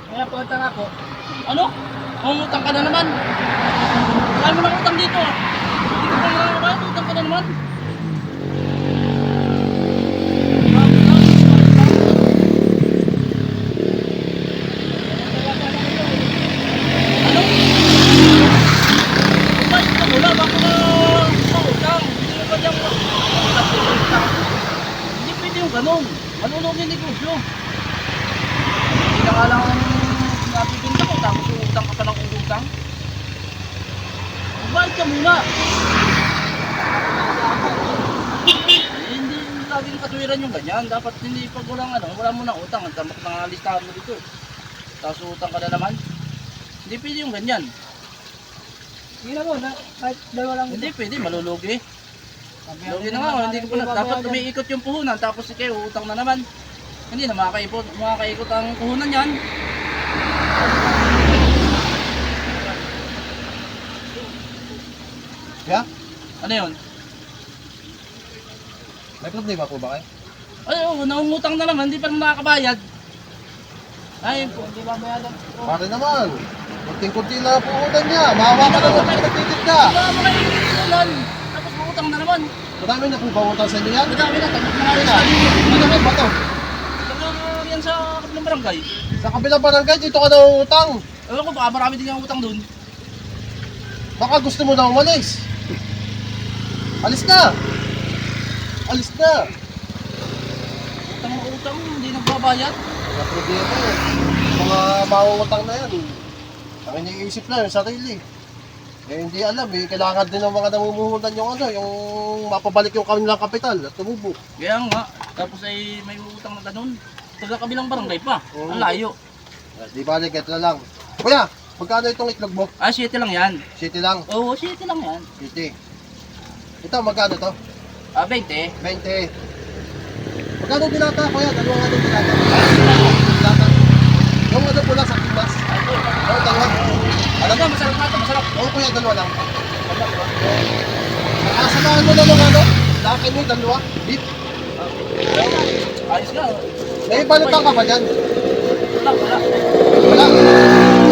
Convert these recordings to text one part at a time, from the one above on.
Kaya pautang ako. Ano? Mangutang ka na naman. Wala mo nang utang dito ah. Hindi ka pa nakakabayad, utang ka na naman. Ano? Umayos ka muna, baka mautang. Hindi mo ba diyang utang? Hindi pwede yung ganun. Malulog yung negosyo. Hindi na nga lang napipinta ko, tapos utang ka pa ng utang. Umayos ka muna. Hindi laging katuwiran yung ganyan. Dapat hindi pag walang wala mo ng utang. Ang dapat mga listahan mo dito. Tapos utang ka na naman. Hindi pwede yung ganyan. Hindi na mo, kahit dalawa lang. Hindi pwede, malulugi. Lugi na nga, hindi ko pa na. Dapat umiikot yung puhunan, tapos kayo utang na naman. Hindi na makakaikot ang puhunan yan. Yeah? Ano yun? May problema po ba kayo? Ay, naungutang na naman, hindi pa naman nakakabayad. Ay, Hindi ba bayadan? Pare naman, kunting-kunti lang po utan niya. Mahawa ka naman kung nagtitit ka. wala mo kayo puhunan. Tapos utang na naman. Madami na po ba utang sa inyo yan? Madami na, tapos mga Ano na? Ano ba to? yan sa kabilang barangay. Sa kabilang barangay, dito ka na utang. Alam ko, baka marami din yung utang dun. Baka gusto mo na umalis. Alis na! Alis na! Utang, hindi nagbabayad. Wala problema yun. Mga mauutang na yan. Ang iniisip na yung sarili. Eh hindi alam eh, kailangan din ng mga namumuhunan yung yung mapabalik yung kanilang kapital at tumubo. Kaya nga, tapos ay may utang na ganun. Taga kabilang barangay pa, Oo. ang layo. Di balik, ito na lang. Kuya, magkano itong itlog mo? Ah, 7 lang yan. City lang. Oo, 7 lang yan. City. Ito, magkano to? Ah, 20. 20. Magkano dilata, kuya? Dalawang ano dilata? Dilata. Yung ano pula sa timas. Oo, dalawa. Alam mo, masarap na ito, masarap. Oo, kuya, dalawa lang. Nakasamahan mo na ng ano? Lakin mo, dalawa. Beef. Ayos nga. May balutang ka ba dyan? Wala, wala. Wala.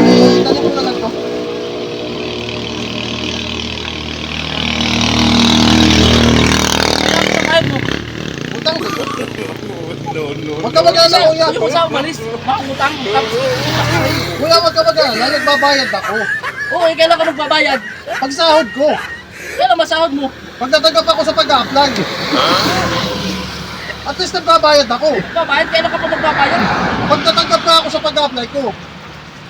Eh, dali mo na lang to. Kaya mo, kaya mo. Utang ko. Huwag ka mag-alala, kuya. Yung sa umalis, makakutang. Tapos, Kuya, huwag ka mag-alala. Nagbabayad ako. oo, eh, kailan ka magbabayad? Pag sahod ko. Kailan masahod mo? Pag natanggap ako sa pag-apply. At least nagbabayad ako. Magbabayad? Kailan ka pa magbabayad? Pag natanggap na ako sa pag-apply ko.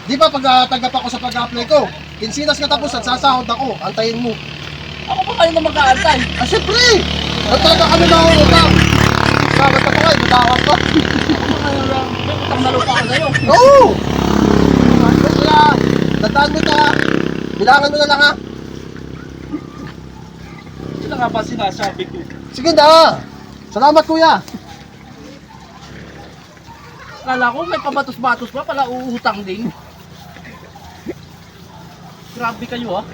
Di ba pag natanggap ako sa pag-apply ko, kinsinas katapusan, sasahod ako. Antayin mo. Ako pa kayo na mag-aantay. Ah, syempre! Nagtaga kami na ako utang. Sabat ka pa kayo, matawag ka. May utang na lupa ka sa'yo. Oo! Kaya, tandaan mo ito ha. Bilangan mo na lang ha. Sila nga ba sinasabi ko? Sige na. Salamat kuya. Kala ko may pabatos-batos pa pala uutang din. Grabe kayo ah.